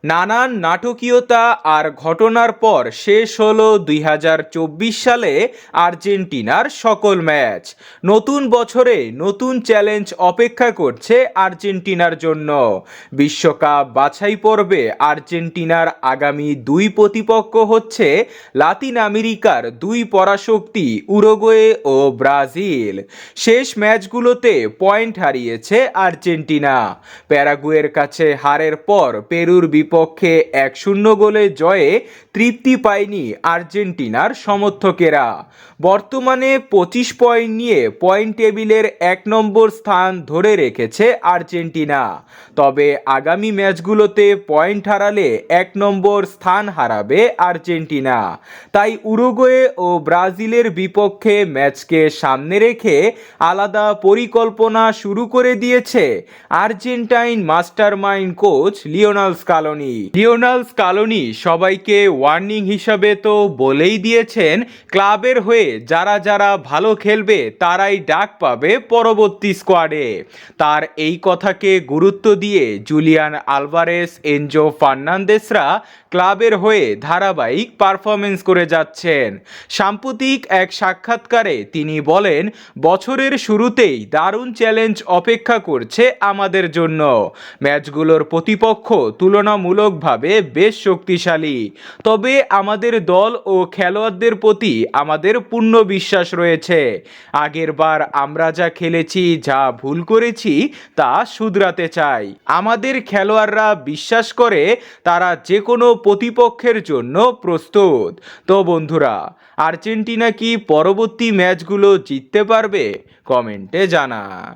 নানান নাটকীয়তা আর ঘটনার পর শেষ হলো 2024 সালে আর্জেন্টিনার সকল ম্যাচ। নতুন বছরে নতুন চ্যালেঞ্জ অপেক্ষা করছে আর্জেন্টিনার জন্য। বিশ্বকাপ বাছাই পর্বে আর্জেন্টিনার আগামী দুই প্রতিপক্ষ হচ্ছে লাতিন আমেরিকার দুই পরাশক্তি উরুগুয়ে ও ব্রাজিল। শেষ ম্যাচগুলোতে পয়েন্ট হারিয়েছে আর্জেন্টিনা। প্যারাগুয়ের কাছে হারের পর পেরুর বিপক্ষে 1-0 গোলে জয়ে তৃপ্তি পায়নি আর্জেন্টিনার সমর্থকেরা। বর্তমানে 25 পয়েন্ট নিয়ে পয়েন্ট টেবিলের 1 নম্বর স্থান ধরে রেখেছে আর্জেন্টিনা। তবে আগামী ম্যাচগুলোতে পয়েন্ট হারালে 1 নম্বর স্থান হারাবে আর্জেন্টিনা। তাই উরুগুয়ে ও ব্রাজিলের বিপক্ষে ম্যাচকে সামনে রেখে আলাদা পরিকল্পনা শুরু করে দিয়েছে Argentine mastermind coach Lionel Scaloni সবাইকে ওয়ার্নিং হিসাবে তো বলেই দিয়েছেন, ক্লাবের হয়ে যারা যারা ভালো খেলবে তারাই ডাক পাবে পরবর্তী স্কোয়াডে। তার এই কথাকে গুরুত্ব দিয়ে জুলিয়ান আলভারেস, এনজো ফার্নান্দেসরা ক্লাবের হয়ে ধারাবাহিক পারফরমেন্স করে যাচ্ছেন। সাম্প্রতিক এক সাক্ষাৎকারে তিনি বলেন, বছরের শুরুতেই দারুণ চ্যালেঞ্জ অপেক্ষা করছে আমাদের জন্য। ম্যাচগুলোর প্রতিপক্ষ তুলনামূলকভাবে বেশ শক্তিশালী, তবে আমাদের দল ও খেলোয়াড়দের প্রতি আমাদের পূর্ণ বিশ্বাস রয়েছে। আগেরবার আমরা যা খেলেছি, যা ভুল করেছি তা শুধরাতে চাই। আমাদের খেলোয়াড়রা বিশ্বাস করে তারা যে কোনো প্রতিপক্ষের জন্য প্রস্তুত। তো বন্ধুরা, আর্জেন্টিনা কি পরবর্তী ম্যাচগুলো জিততে পারবে? কমেন্টে জানান।